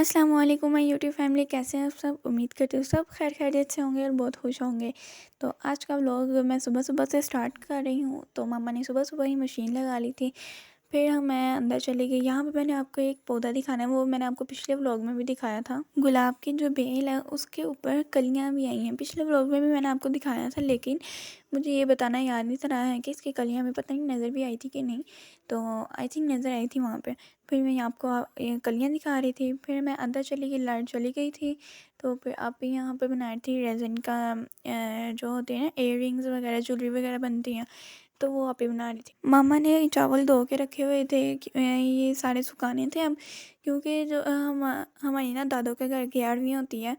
अस्सलाम वालेकुम my YouTube family, कैसे हैं आप सब। उम्मीद करती हूँ सब खैर खैरियत से होंगे और बहुत खुश होंगे। तो आज का व्लॉग मैं सुबह सुबह से स्टार्ट कर रही हूँ। तो मामा ने सुबह सुबह ही मशीन लगा ली थी। फिर मैं अंदर चली गई। यहाँ पे मैंने आपको एक पौधा दिखाना है, वो मैंने आपको पिछले व्लॉग में भी दिखाया था। गुलाब की जो बेल है उसके ऊपर कलियाँ भी आई हैं। पिछले व्लॉग में भी मैंने आपको दिखाया था, लेकिन मुझे ये बताना याद नहीं रहा है कि इसकी कलियाँ हमें पता नहीं नज़र भी आई थी कि नहीं। तो आई थिंक नज़र आई थी वहाँ पे। फिर मैं आपको ये कलियाँ दिखा रही थी। फिर मैं अंदर चली गई, लाइट चली गई थी। तो फिर आप यहाँ पे बना रही थी रेज़न का जो होते हैं ना इयररिंग्स वगैरह, ज्वेलरी वगैरह बनती हैं, तो वो आप ही बना रही थी। मामा ने चावल धो के रखे हुए थे ये सारे सुखाने थे अब, क्योंकि जो हमारी ना दादों के घर की 11वीं होती है,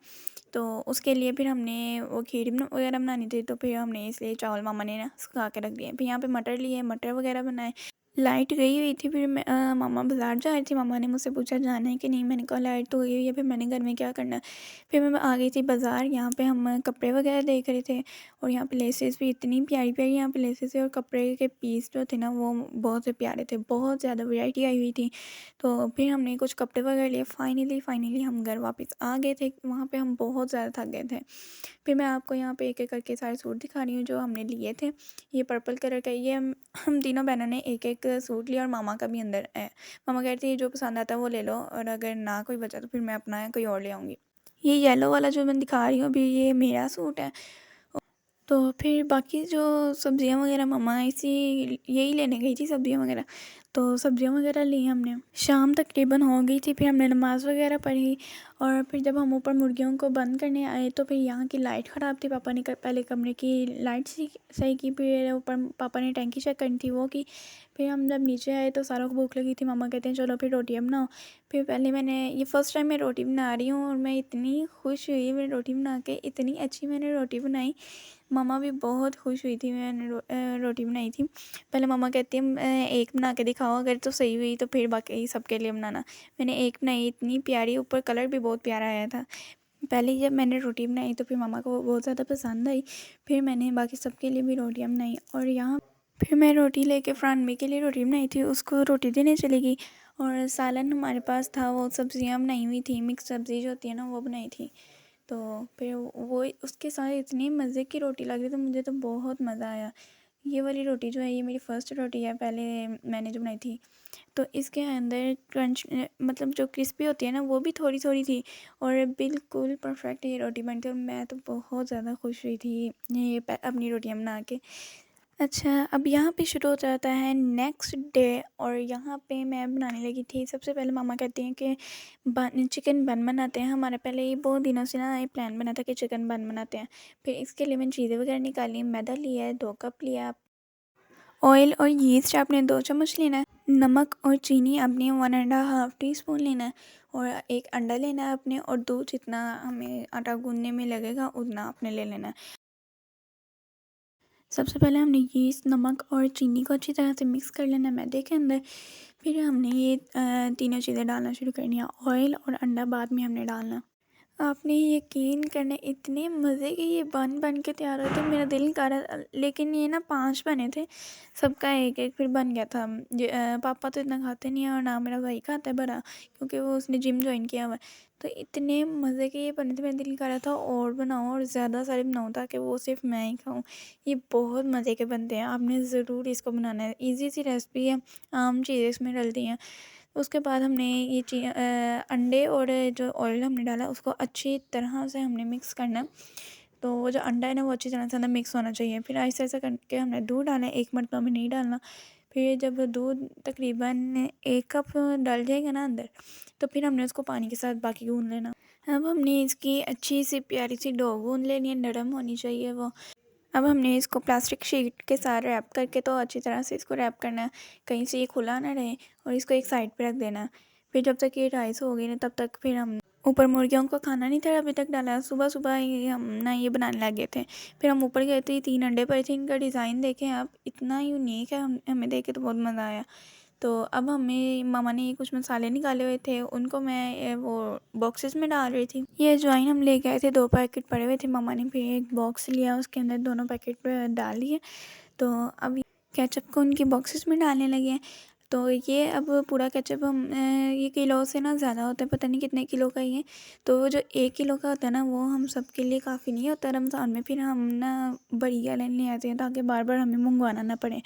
तो उसके लिए फिर हमने वो खीर वगैरह बनानी थी। तो फिर हमने इसलिए चावल मामा ने ना सुखा के रख दिए। फिर यहाँ पे मटर लिए, मटर वगैरह बनाए। लाइट गई हुई थी। फिर मामा बाज़ार जा रही थी। मामा ने मुझसे पूछा जाना है कि नहीं, मैंने कहा लाइट तो गई हुई है, फिर मैंने घर में क्या करना है। फिर मैं आ गई थी बाज़ार। यहाँ पे हम कपड़े वगैरह देख रहे थे, और यहाँ पे लेसेस भी इतनी प्यारी प्यारी यहाँ पे लेसेस थे, और कपड़े के पीस जो थे ना वो बहुत से प्यारे थे, बहुत ज़्यादा वैरायटी आई हुई थी। तो फिर हमने कुछ कपड़े वगैरह लिए। फाइनली हम घर वापस आ गए थे। वहाँ पे हम बहुत ज़्यादा थक गए थे। फिर मैं आपको यहाँ पे एक एक करके सारे सूट दिखा रही हूँ जो हमने लिए थे। ये पर्पल कलर का, ये हम तीनों बहनों ने एक एक सूट लिया, और मामा का भी अंदर है। मामा कहती है जो पसंद आता है वो ले लो, और अगर ना कोई बचा तो फिर मैं अपना कोई और ले आऊँगी। ये येलो वाला जो मैं दिखा रही हूँ अभी, ये मेरा सूट है। तो फिर बाकी जो सब्जियां वगैरह मम्मा इसी यही लेने गई थी, सब्जियां वगैरह। तो सब्जियां वगैरह ली हमने। शाम तकरीबन हो गई थी। फिर हमने नमाज़ वगैरह पढ़ी, और फिर जब हम ऊपर मुर्गियों को बंद करने आए तो फिर यहाँ की लाइट ख़राब थी। पापा ने पहले कमरे की लाइट सही की, फिर ऊपर पापा ने टैंकी चेक करनी थी, वो की। फिर हम जब नीचे आए तो सारों को भूख लगी थी। मामा कहते हैं चलो फिर रोटियाँ बनाओ। फिर पहले मैंने ये फ़र्स्ट टाइम मैं रोटी बना रही हूँ, और मैं इतनी खुश हुई मेरी रोटी बना के, इतनी अच्छी मैंने रोटी बनाई। मम्मा भी बहुत खुश हुई थी। मैंने रोटी बनाई थी। पहले मम्मा कहती है एक बना के दिखाओ, अगर तो सही हुई तो फिर बाकी सबके लिए बनाना। मैंने एक बनाई, इतनी प्यारी, ऊपर कलर भी बहुत प्यारा आया था। पहले जब मैंने रोटी बनाई तो फिर मम्मा को वो बहुत ज़्यादा पसंद आई। फिर मैंने बाकी सबके लिए भी रोटियां बनाई, और यहाँ फिर मैं रोटी लेके फ़रानबी के लिए रोटी बनाई थी, उसको रोटी देने चली गई। और सालन हमारे पास था, वो सब्ज़ियाँ बनाई हुई थी, मिक्स सब्ज़ी जो होती है ना वो बनाई थी। तो फिर वो उसके साथ इतनी मज़े की रोटी लग रही थी, मुझे तो बहुत मज़ा आया। ये वाली रोटी जो है ये मेरी फ़र्स्ट रोटी है, पहले मैंने जो बनाई थी। तो इसके अंदर क्रंच मतलब जो क्रिस्पी होती है ना वो भी थोड़ी थोड़ी थी, और बिल्कुल परफेक्ट ये रोटी बनी थी, और मैं तो बहुत ज़्यादा खुश हुई थी ये अपनी रोटियां बना के। अच्छा, अब यहाँ पे शुरू हो जाता है नेक्स्ट डे, और यहाँ पे मैं बनाने लगी थी। सबसे पहले मामा कहती हैं कि चिकन बन बनाते हैं। हमारे पहले ये बहुत दिनों से ना ये प्लान बना था कि चिकन बन बनाते हैं। फिर इसके लिए मैंने चीज़ें वगैरह निकाली। मैदा लिया है 2 कप लिया, ऑयल और यीस्ट आपने 2 चम्मच लेना है, नमक और चीनी आपने 1.5 टीस्पून लेना है, और एक अंडा लेना है आपने, और दूध जितना हमें आटा गूंदने में लगेगा उतना आपने ले लेना है। सबसे पहले हमने यीस्ट, नमक और चीनी को अच्छी तरह से मिक्स कर लेना है मैदे के अंदर। फिर हमने ये तीनों चीज़ें डालना शुरू करनी है। ऑयल और अंडा बाद में हमने डालना। आपने यकीन करना, इतने मज़े के ये बन बन के तैयार होते, मेरा दिल कर रहा। लेकिन ये ना 5 बने थे, सबका एक एक फिर बन गया था। पापा तो इतना खाते नहीं हैं, और ना मेरा भाई खाता है बड़ा, क्योंकि वो उसने जिम ज्वाइन किया हुआ है। तो इतने मज़े के ये बने थे, मेरा दिल कर रहा था और बनाऊँ और ज़्यादा सारे बनाऊँ, ताकि वो सिर्फ मैं ही खाऊँ। ये बहुत मज़े के बनते हैं, आपने ज़रूर इसको बनाना है। ईज़ी सी रेसिपी है, आम चीज़ें इसमें डलती हैं। उसके बाद हमने ये अंडे और जो ऑयल हमने डाला उसको अच्छी तरह से हमने मिक्स करना है। तो वो जो अंडा है ना वो अच्छी तरह से अंदर मिक्स होना चाहिए। फिर ऐसे ऐसे करके हमने दूध डाला है, एक मरतबा में नहीं डालना। फिर जब दूध तकरीबन 1 कप डल जाएगा ना अंदर, तो फिर हमने उसको पानी के साथ बाकी गूँध लेना। अब हमने इसकी अच्छी सी प्यारी सी डो गूँध लेनी है, नरम होनी चाहिए वो। अब हमने इसको प्लास्टिक शीट के साथ रैप करके, तो अच्छी तरह से इसको रैप करना है, कहीं से ये खुला ना रहे, और इसको एक साइड पे रख देना है। फिर जब तक ये राइस हो गई ना तब तक फिर हम ऊपर मुर्गियों को खाना नहीं था अभी तक डाला। सुबह सुबह ही हम ना ये बनाने लगे थे। फिर हम ऊपर गए थे, 3 अंडे पड़े थे। इनका डिज़ाइन देखें आप, इतना यूनिक है, हमें देख के तो बहुत मज़ा आया। तो अब हमें मामा ने कुछ मसाले निकाले हुए थे, उनको मैं वो बॉक्सेस में डाल रही थी। ये अजवाइन हम लेके आए थे, 2 पैकेट पड़े हुए थे। मामा ने फिर एक बॉक्स लिया, उसके अंदर दोनों पैकेट डाल दिए। तो अब केचप को उनके बॉक्सेस में डालने लगे हैं। तो ये अब पूरा केचप हम ये किलो से ना ज़्यादा होता है, पता नहीं कितने किलो का ये। तो वो जो 1 किलो का होता है ना, वो हम सबके लिए काफ़ी नहीं होता रमज़ान में, फिर हम ना बड़ी वाले ले आते हैं ताकि बार-बार हमें मँगवाना ना पड़े।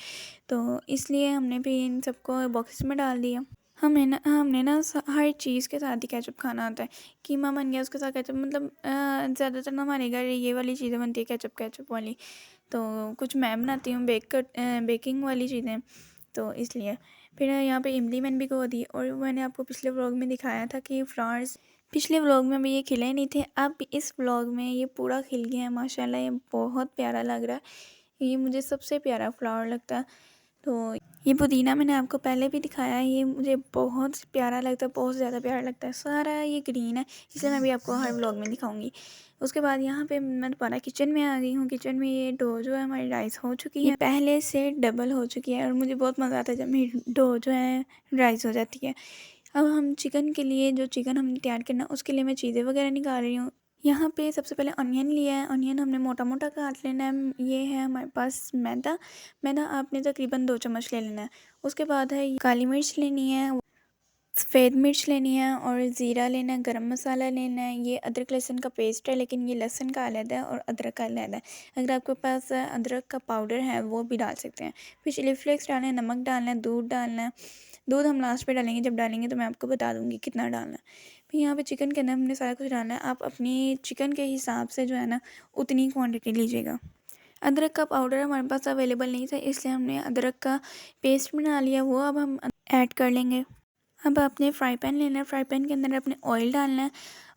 तो इसलिए हमने भी इन सबको बॉक्सेस में डाल दिया। हमने ना हर चीज़ के साथ ही केचप खाना होता है। कीमा बन गया, उसके साथ केचप, मतलब ज़्यादातर ना हमारे घर ये वाली चीज़ें बनती है, केचप केचप वाली। तो कुछ मैं बनाती हूँ बेकिंग वाली चीज़ें, तो इसलिए। फिर यहाँ पे इमली मैंने भिगो दी, और मैंने आपको पिछले व्लॉग में दिखाया था कि फ्लावर्स, पिछले व्लॉग में भी ये खिले नहीं थे, अब इस व्लॉग में ये पूरा खिल गया है माशाल्लाह। ये बहुत प्यारा लग रहा है, ये मुझे सबसे प्यारा फ्लावर लगता है। तो ये पुदीना मैंने आपको पहले भी दिखाया है, ये मुझे बहुत प्यारा लगता है, बहुत ज़्यादा प्यारा लगता है। सारा ये ग्रीन है, इसलिए मैं भी आपको हर व्लॉग में दिखाऊंगी। उसके बाद यहाँ पे मैं दोबारा किचन में आ गई हूँ। किचन में ये डो जो है हमारी राइस हो चुकी है, पहले से डबल हो चुकी है, और मुझे बहुत मज़ा आता है जब मेरी डो जो है राइस हो जाती है। अब हम चिकन के लिए, जो चिकन हमने तैयार करना, उसके लिए मैं चीज़ें वगैरह निकाल रही हूँ। यहाँ पे सबसे पहले अनियन लिया है, अनियन हमने मोटा मोटा काट लेना है। ये है हमारे पास मैदा, मैदा आपने तकरीबन 2 चम्मच ले लेना है। उसके बाद है काली मिर्च लेनी है, सफ़ेद मिर्च लेनी है, और ज़ीरा लेना है, गरम मसाला लेना है। ये अदरक लहसुन का पेस्ट है, लेकिन ये लहसुन का अलग है और अदरक का अलग है। अगर आपके पास अदरक का पाउडर है वो भी डाल सकते हैं। फिर चिली फ्लेक्स डालना है, नमक डालना है, दूध डालना है। दूध हम लास्ट पे डालेंगे, जब डालेंगे तो मैं आपको बता दूँगी कितना डालना है। फिर यहाँ पे चिकन के अंदर हमने सारा कुछ डालना है। आप अपनी चिकन के हिसाब से जो है ना, उतनी क्वांटिटी लीजिएगा। अदरक का पाउडर हमारे पास अवेलेबल नहीं था, इसलिए हमने अदरक का पेस्ट बना लिया, वो अब हम ऐड कर लेंगे। अब आपने फ्राई पैन लेना है, फ्राई पैन के अंदर अपने ऑयल डालना है,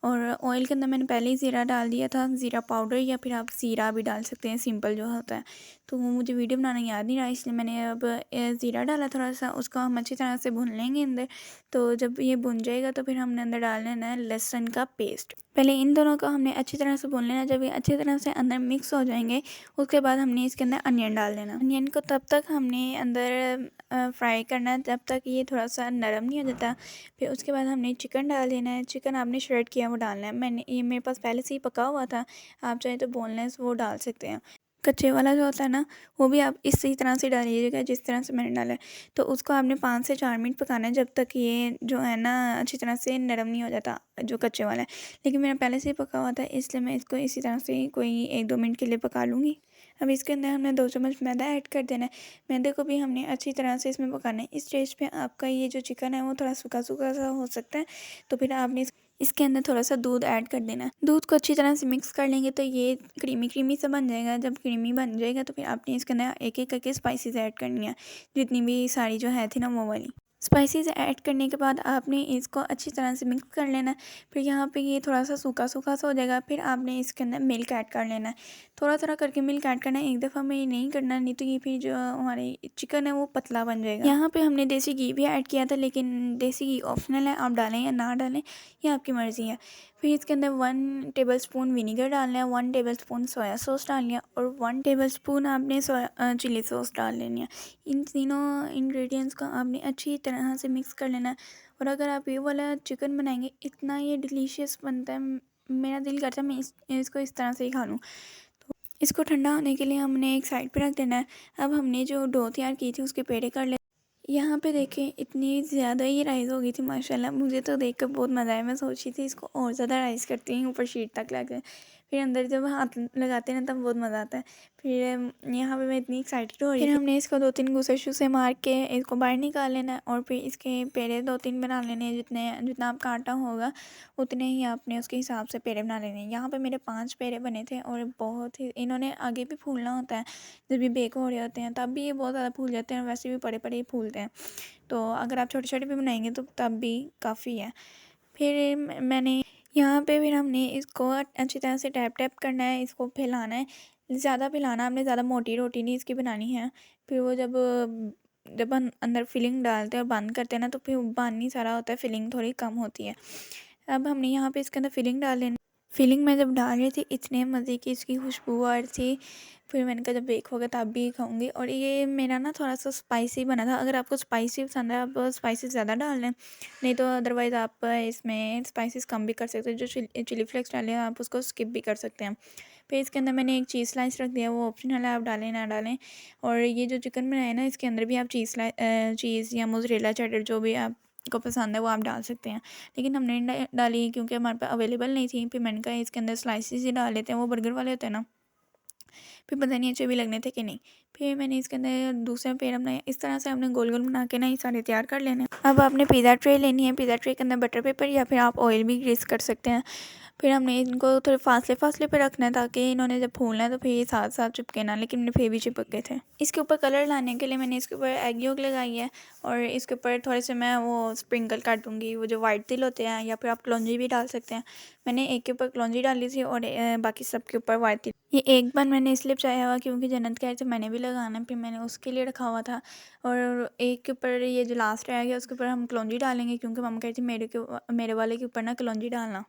और ऑयल के अंदर मैंने पहले ही ज़ीरा डाल दिया था, ज़ीरा पाउडर, या फिर आप ज़ीरा भी डाल सकते हैं, सिंपल जो होता है। तो वो मुझे वीडियो बनाना याद नहीं रहा, इसलिए मैंने अब ज़ीरा डाला थोड़ा सा, उसको हम अच्छी तरह से भून लेंगे अंदर। तो जब ये भुन जाएगा तो फिर हमने अंदर डाल लेना है लहसुन का पेस्ट। पहले इन दोनों को हमने अच्छी तरह से भून लेना। जब ये अच्छी तरह से अंदर मिक्स हो जाएंगे, उसके बाद हमने इसके अंदर अनियन डाल देना। अनियन को तब तक हमने अंदर फ्राई करना है जब तक ये थोड़ा सा नरम नहीं हो जाता। फिर उसके बाद हमने चिकन डाल देना है। चिकन आपने श्रेड किया वो डालना है, मैंने ये मेरे पास पहले से ही पका हुआ था, आप चाहे तो बोनलेस वो डाल सकते हैं। कच्चे वाला जो होता है ना, वो भी आप इसी तरह से डालिएगा जिस तरह से मैंने डाला है। तो उसको आपने 5 से 4 मिनट पकाना है, जब तक ये जो है ना अच्छी तरह से नरम नहीं हो जाता, जो कच्चे वाला है। लेकिन मेरा पहले से ही पका हुआ था, इसलिए मैं इसको इसी तरह से कोई 1-2 मिनट के लिए पका लूँगी। अब इसके अंदर हमने 2 चम्मच मैदा ऐड कर देना है। मैदे को भी हमने अच्छी तरह से इसमें पकाना है। इस स्टेज पे आपका ये जो चिकन है वो थोड़ा सूखा-सूखा सा हो सकता है, तो फिर आपने इसके अंदर थोड़ा सा दूध ऐड कर देना है। दूध को अच्छी तरह से मिक्स कर लेंगे तो ये क्रीमी क्रीमी सा बन जाएगा। जब क्रीमी बन जाएगा तो फिर आपने इसके अंदर एक-एक करके स्पाइसेस ऐड करनी है, जितनी भी सारी जो है थी ना वो वाली। स्पाइसेस ऐड करने के बाद आपने इसको अच्छी तरह से मिक्स कर लेना है। फिर यहाँ पे ये थोड़ा सा सूखा-सूखा सा हो जाएगा, फिर आपने इसके अंदर मिल्क ऐड कर लेना है। थोड़ा-थोड़ा करके मिल्क ऐड करना है, एक दफ़ा में ये नहीं करना, नहीं तो ये फिर जो हमारी चिकन है वो पतला बन जाएगा। यहाँ पे हमने देसी घी भी ऐड किया था, लेकिन देसी घी ऑप्शनल है, आप डालें या ना डालें ये आपकी मर्ज़ी है। फिर इसके अंदर 1 टेबलस्पून विनेगर डालना है, 1 टेबलस्पून सोया सॉस डालनी है, और 1 टेबलस्पून आपने चिली सॉस डाल लेनी है। इन तीनों इंग्रेडिएंट्स को आपने अच्छी तरह से मिक्स कर लेना है। और अगर आप ये वाला चिकन बनाएंगे, इतना ये डिलीशियस बनता है, मेरा दिल करता है मैं इसको इस तरह से ही खा लूँ। तो इसको ठंडा होने के लिए हमने एक साइड पे रख देना है। अब हमने जो डो तैयार की थी उसके पेड़े कर ले। यहाँ पे देखें इतनी ज़्यादा ही राइस हो गई थी माशाल्लाह, मुझे तो देखकर बहुत मज़ा आया। मैं सोच रही थी इसको और ज़्यादा राइस करती हूँ, ऊपर शीट तक लगे। फिर अंदर जब हाथ लगाते हैं ना, तब बहुत मज़ा आता है। फिर यहाँ पे मैं इतनी एक्साइटेड हो रही थी। फिर हमने इसको 2-3 घुसे से मार के इसको बाहर निकाल लेना है, और फिर इसके पेड़े 2-3 बना लेने हैं। जितना आपका आटा होगा उतने ही आपने उसके हिसाब से पेड़े बना लेने हैं। यहाँ पे मेरे 5 पेड़े बने थे, और बहुत ही इन्होंने आगे भी फूलना होता है। जब भी बेक हो रहे होते हैं तब भी ये बहुत ज़्यादा फूल जाते हैं, वैसे भी बड़े बड़े ही फूलते हैं। तो अगर आप छोटे छोटे भी बनाएंगे तो तब भी काफ़ी है। फिर मैंने यहाँ पे फिर हमने इसको अच्छी तरह से टैप टैप करना है, इसको फैलाना है। ज़्यादा फैलाना, आपने ज़्यादा मोटी रोटी नहीं इसकी बनानी है। फिर वो जब हम अंदर फिलिंग डालते हैं और बंद करते हैं ना, तो फिर बंद नहीं सारा होता है, फिलिंग थोड़ी कम होती है। अब हमने यहाँ पे इसके अंदर फिलिंग डाल लेनी। फिलिंग मैं जब डाल रही थी इतने मज़े की इसकी खुशबू आ रही थी। फिर मैंने कहा जब बेक होगा तब भी खाऊंगी। और ये मेरा ना थोड़ा सा स्पाइसी बना था। अगर आपको स्पाइसी पसंद है आप स्पाइसेस ज़्यादा डाल लें, नहीं तो अदरवाइज़ आप इसमें स्पाइसेस कम भी कर सकते हैं। जो चिली फ्लेक्स डाले हैं आप उसको स्किप भी कर सकते हैं। फिर इसके अंदर मैंने एक चीज़ स्लाइस रख दिया, वो ऑप्शनल है, आप डालें ना डालें। और ये जो चिकन बनाया ना, इसके अंदर भी आप चीज़ या मोज़रेला चेडर जो भी आपको पसंद है वो आप डाल सकते हैं, लेकिन हमने नहीं डाली क्योंकि हमारे पास अवेलेबल नहीं थी। फिर मैंने कहा इसके अंदर स्लाइसेस ही डाल लेते हैं, वो बर्गर वाले होते हैं ना। फिर पता नहीं अच्छे भी लगने थे कि नहीं। फिर मैंने इसके अंदर दूसरा पेड़ बनाया। इस तरह से आपने गोल गोल बना के ना ये सारे तैयार कर लेने हैं। अब आपने पिज़्ज़ा ट्रे लेनी है। पिज़्ज़ा ट्रे के अंदर बटर पेपर या फिर आप ऑयल भी ग्रीस कर सकते हैं। फिर हमने इनको थोड़े फासले पे रखना है ताकि इन्होंने जब फूलना है तो फिर ये साथ साथ चिपके ना, लेकिन मेरे फिर भी चिपक गए थे। इसके ऊपर कलर लाने के लिए मैंने इसके ऊपर एग योक लगाई है और इसके ऊपर थोड़े से मैं वो स्प्रिंकल कर दूँगी, वो जो वाइट तिल होते हैं, या फिर आप कलौंजी भी डाल सकते हैं। मैंने एक के ऊपर कलौंजी डाली थी और बाकी सब के ऊपर वाइट तिल। ये एक बार मैंने इसलिए बचाया हुआ क्योंकि जन्नत कह रहे थे मैंने भी लगाना है, फिर मैंने उसके लिए रखा हुआ था। और एक के ऊपर ये जो लास्ट रह गया उसके ऊपर हम कलौंजी डालेंगे क्योंकि मम्मा कह रही थी मेरे वाले के ऊपर ना कलौंजी डालना।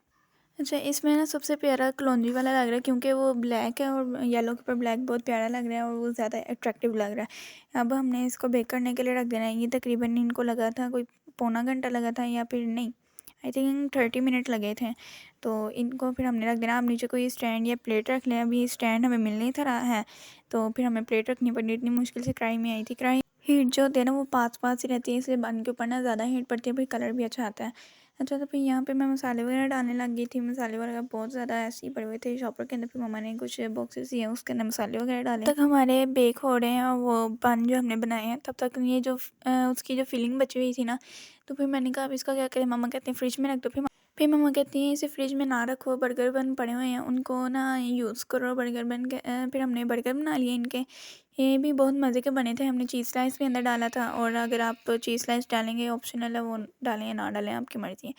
अच्छा, इसमें ना सबसे प्यारा कलौंजी वाला लग रहा है क्योंकि वो ब्लैक है और येलो के ऊपर ब्लैक बहुत प्यारा लग रहा है और वो ज़्यादा अट्रैक्टिव लग रहा है। अब हमने इसको बेक करने के लिए रख देना है। ये तकरीबन इनको लगा था कोई पौना घंटा लगा था, या फिर नहीं, आई थिंक 30 मिनट लगे थे। तो इनको फिर हमने रख देना। आप नीचे कोई स्टैंड या प्लेट रख लें। अभी स्टैंड हमें मिल नहीं था रहा है, तो फिर हमें प्लेट रखनी पड़ी। इतनी मुश्किल से कढ़ाई में आई थी। कढ़ाई हीट जो होती है ना वो पास पास ही रहती है, इसलिए बन के ऊपर ना ज़्यादा हीट पड़ती है, फिर कलर भी अच्छा आता है। अच्छा, तो फिर यहाँ पे मैं मसाले वगैरह डालने लग गई थी। मसाले वगैरह बहुत ज़्यादा ऐसे ही पड़े हुए थे शॉपर के अंदर। फिर मम्मा ने कुछ बॉक्सेस दिए, उसके अंदर मसाले वगैरह डाले। तब तक हमारे बेक हो रहे हैं और वो बन जो हमने बनाए हैं, तब तक ये जो उसकी जो फिलिंग बची हुई थी ना, तो फिर मैंने कहा अब इसका क्या करें। मम्मा कहते हैं फ्रिज में रख दो। फिर मम्मा कहती हैं इसे फ्रिज में ना रखो, बर्गर बन पड़े हुए हैं, उनको ना यूज़ करो बर्गर बन के। फिर हमने बर्गर बना लिए इनके। ये भी बहुत मज़े के बने थे। हमने चीज़ स्लाइस भी अंदर डाला था, और अगर आप चीज़ स्लाइस डालेंगे ऑप्शनल है, वो डालें या ना डालें आपकी मर्ज़ी है।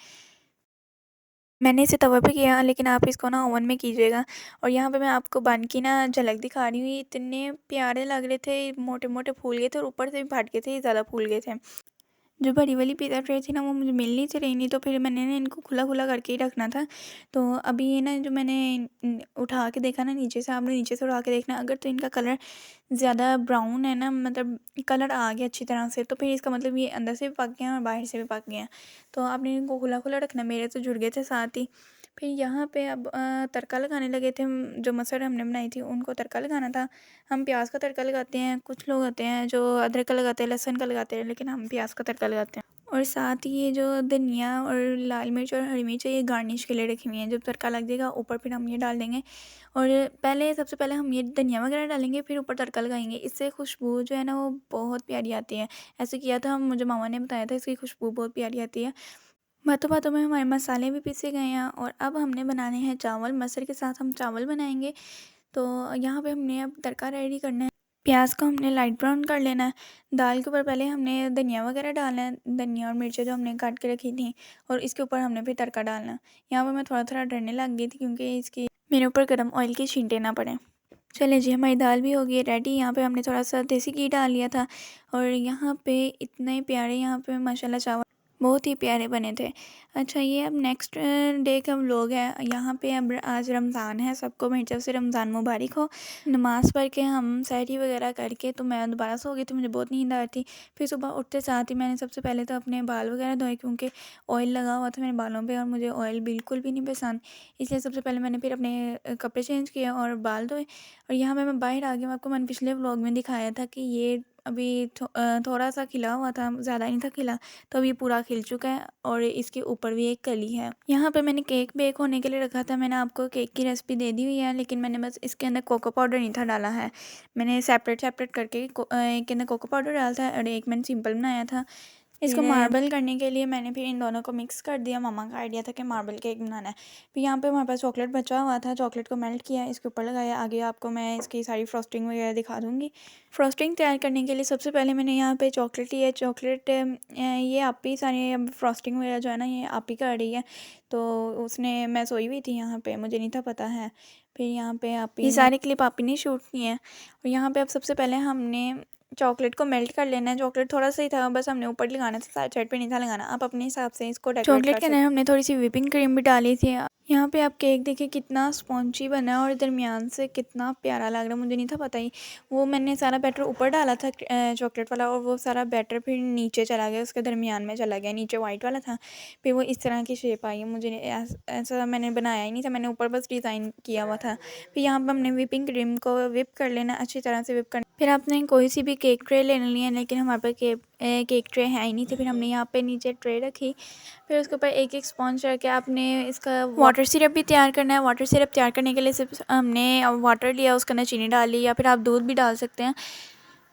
मैंने इसे तवा पे किया, लेकिन आप इसको ना ओवन में कीजिएगा। और यहाँ पे मैं आपको बन की ना झलक दिखा रही हूँ। ये इतने प्यारे लग रहे थे, मोटे मोटे फूल गए थे और ऊपर से भी फट गए थे, ये ज़्यादा फूल गए थे। जो बड़ी वाली पिज़्ज़ा ट्रे थी ना वो मुझे मिल नहीं थी रही, नहीं तो फिर मैंने ना इनको खुला खुला करके ही रखना था। तो अभी ये ना जो मैंने उठा के देखा ना नीचे से, आपने नीचे से उठा के देखना, अगर तो इनका कलर ज़्यादा ब्राउन है ना, मतलब कलर आ गया अच्छी तरह से, तो फिर इसका मतलब ये अंदर से भी पक गए हैं और बाहर से भी पक गए हैं। तो आपने इनको खुला खुला रखना। मेरे तो जुड़ गए थे साथ ही। फिर यहाँ पे अब तड़का लगाने लगे थे। जो मटर हमने बनाई थी उनको तड़का लगाना था। हम प्याज का तड़का लगाते हैं, कुछ लोग होते हैं जो अदरक का लगाते हैं, लहसुन का लगाते हैं, लेकिन हम प्याज का तड़का लगाते हैं। और साथ ही ये जो धनिया और लाल मिर्च और हरी मिर्च है, ये गार्निश के लिए रखी हुई हैं। जब तड़का लग जाएगा ऊपर फिर हम ये डाल देंगे। और सबसे पहले हम ये धनिया वगैरह डालेंगे, फिर ऊपर तड़का लगाएंगे। इससे खुशबू जो है ना वो बहुत प्यारी आती है। ऐसे किया था, मुझे मामा ने बताया था, इसकी खुशबू बहुत प्यारी आती है। बातों बातों में हमारे मसाले भी पीसे गए हैं और अब हमने बनाने हैं चावल। मटर के साथ हम चावल बनाएंगे। तो यहाँ पे हमने अब तड़का रेडी करना है। प्याज को हमने लाइट ब्राउन कर लेना है। दाल के ऊपर पहले हमने धनिया वगैरह डालना है, धनिया और मिर्चें जो हमने काट के रखी थी, और इसके ऊपर हमने फिर तड़का डालना है। यहाँ पर मैं थोड़ा थोड़ा डरने लग गई थी क्योंकि इसकी मेरे ऊपर गर्म ऑयल की छींटे ना पड़े। चलें जी, हमारी दाल भी हो गई है रेडी। यहाँ पे हमने थोड़ा सा देसी घी डाल लिया था, और यहाँ पे इतने प्यारे यहाँ पे माशाल्लाह चावल बहुत ही प्यारे बने थे। अच्छा, ये अब नेक्स्ट डे का व्लॉग है। यहाँ पे अब आज रमज़ान है, सबको मेरी तरफ से रमज़ान मुबारक हो। नमाज़ पढ़ के हम सहरी वगैरह करके तो मैं दोबारा सो गई थी, मुझे बहुत नींद आ रही थी। फिर सुबह उठते साथ ही मैंने सबसे पहले तो अपने बाल वगैरह धोए क्योंकि ऑयल लगा हुआ था मेरे बालों पे और मुझे ऑयल बिल्कुल भी नहीं पसंद। इसलिए सबसे पहले मैंने फिर अपने कपड़े चेंज किए और बाल धोए। और यहाँ पे मैं बाहर आ गई। आपको मैंने पिछले व्लॉग में दिखाया था कि ये अभी थोड़ा सा खिला हुआ था, ज़्यादा नहीं था खिला, तो अब ये पूरा खिल चुका है और इसके ऊपर भी एक कली है। यहाँ पे मैंने केक बेक होने के लिए रखा था। मैंने आपको केक की रेसिपी दे दी हुई है, लेकिन मैंने बस इसके अंदर कोको पाउडर नहीं था डाला है। मैंने सेपरेट सेपरेट करके एक के अंदर कोको पाउडर डाला था और एक मैंने सिंपल बनाया था। इसको मार्बल करने के लिए मैंने फिर इन दोनों को मिक्स कर दिया। मम्मा का आइडिया था कि मार्बल केक बनाना है। फिर यहाँ पे हमारे पास चॉकलेट बचा हुआ था, चॉकलेट को मेल्ट किया, इसके ऊपर लगाया। आगे आपको मैं इसकी सारी फ्रॉस्टिंग वगैरह दिखा दूँगी। फ्रॉस्टिंग तैयार करने के लिए सबसे पहले मैंने यहाँ पे चॉकलेट ली है। चॉकलेट ये आप ही सारी फ्रॉस्टिंग वगैरह जो है ना ये आप ही कर रही है। तो उसने मैं सोई हुई थी यहाँ पे, मुझे नहीं था पता है। फिर यहाँ पे आप ये सारे क्लिप आप ही ने शूट किए हैं। और यहाँ पे अब सबसे पहले हमने चॉकलेट को मेल्ट कर लेना है। चॉकलेट थोड़ा सा ही था, बस हमने ऊपर लगाना था, साइड साइड पे नहीं था लगाना। आप अपने हिसाब से इसको डेकोरेट कर सकते हैं। चॉकलेट के अंदर हमने थोड़ी सी व्हिपिंग क्रीम भी डाली थी। यहाँ पे आप केक देखिए कितना स्पॉन्जी बना है और दरमियान से कितना प्यारा लग रहा है। मुझे नहीं था पता ही, वो मैंने सारा बैटर ऊपर डाला था चॉकलेट वाला, और वो सारा बैटर फिर नीचे चला गया, उसके दरमियान में चला गया, नीचे वाइट वाला था, फिर वो इस तरह की शेप आई है। मुझे ऐसा मैंने बनाया ही नहीं था, मैंने ऊपर बस डिज़ाइन किया हुआ था। फिर यहाँ पर हमने विपिंग क्रीम को विप कर लेना, अच्छी तरह से विप करना। फिर आपने कोई सी भी केक ट्रे ले लेनी है, लेकिन हमारे पास केक ट्रे है ही नहीं थी। फिर हमने यहाँ पे नीचे ट्रे रखी, फिर उसके ऊपर एक एक स्पॉन्ज रख के आपने इसका वाटर सिरप भी तैयार करना है। वाटर सिरप तैयार करने के लिए सिर्फ हमने वाटर लिया, उसके अंदर चीनी डाल ली, या फिर आप दूध भी डाल सकते हैं।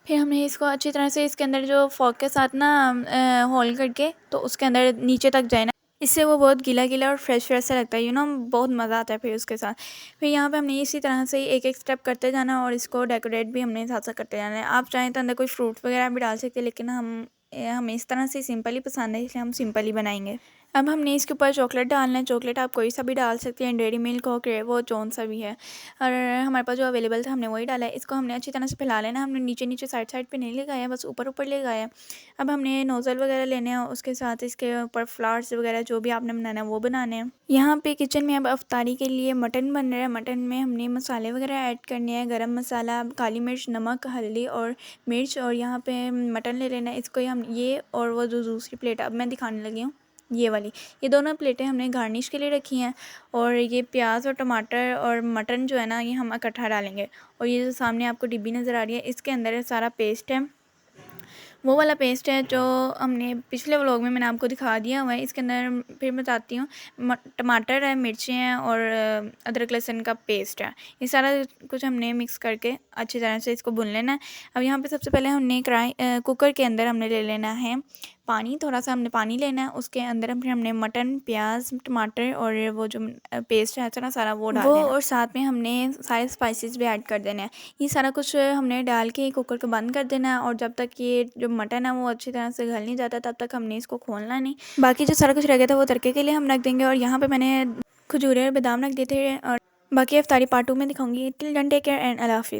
फिर हमने इसको अच्छी तरह से इसके अंदर जो फॉक के साथ ना होल करके, तो उसके अंदर नीचे तक जाए ना, इससे वो बहुत गीला गीला और फ्रेश फ्रेश सा लगता है, बहुत मज़ा आता है फिर उसके साथ। फिर यहाँ पे हमने इसी तरह से एक एक स्टेप करते जाना, और इसको डेकोरेट भी हमने साथ साथ करते जाना है। आप चाहें तो अंदर कोई फ्रूट्स वगैरह भी डाल सकते हैं, लेकिन हमें इस तरह से सिंपल ही पसंद है, इसलिए हम सिंपल ही बनाएंगे। अब हमने इसके ऊपर चॉकलेट डालना है। चॉकलेट आप कोई सा भी डाल सकते हैं, डेयरी मिल्क हो, वो जौन सा भी है, और हमारे पास जो अवेलेबल था हमने वही डाला है। इसको हमने अच्छी तरह से फैला लेना। हमने नीचे नीचे साइड साइड पे नहीं लगाया, बस ऊपर ऊपर लगाया। अब हमने नोज़ल वगैरह लेने हैं, उसके साथ इसके ऊपर फ्लावर्स वगैरह जो भी आपने बनाना है वो बनाने हैं। यहाँ पे किचन में अब अफ्तारी के लिए मटन बन रहा है। मटन में हमने मसाले वगैरह ऐड करने हैं, गरम मसाला, काली मिर्च, नमक, हल्दी और मिर्च, और यहाँ पे मटन ले लेना है। इसको हम ये और वो जो दूसरी प्लेट अब मैं दिखाने लगी हूँ, ये वाली, ये दोनों प्लेटें हमने गार्निश के लिए रखी हैं। और ये प्याज और टमाटर और मटन जो है ना, ये हम इकट्ठा डालेंगे। और ये जो सामने आपको डिब्बी नज़र आ रही है, इसके अंदर सारा पेस्ट है, वो वाला पेस्ट है जो हमने पिछले व्लॉग में मैंने आपको दिखा दिया हुआ है। इसके अंदर फिर बताती हूँ, टमाटर है, मिर्चें हैं और अदरक लहसुन का पेस्ट है। ये सारा कुछ हमने मिक्स करके अच्छी तरह से इसको भून लेना है। अब यहाँ पे सबसे पहले हमने कुकर के अंदर हमने ले लेना है पानी, थोड़ा सा हमने पानी लेना है। उसके अंदर फिर हमने मटन, प्याज, टमाटर और वो जो पेस्ट है ना सारा वो डाल देना, और साथ में हमने सारे स्पाइसेस भी ऐड कर देने हैं। ये सारा कुछ हमने डाल के कुकर को बंद कर देना है, और जब तक ये जो मटन है वो अच्छी तरह से गल नहीं जाता, तब तक हमने इसको खोलना नहीं। बाकी जो सारा कुछ रह गया था वो तड़के के लिए हम रख देंगे। और यहाँ पे मैंने खजूरें और बादाम रख दिए थे, और बाकी अफ्तारी पार्ट 2 में दिखाऊंगी। Till then take care and अल्लाह हाफिज़।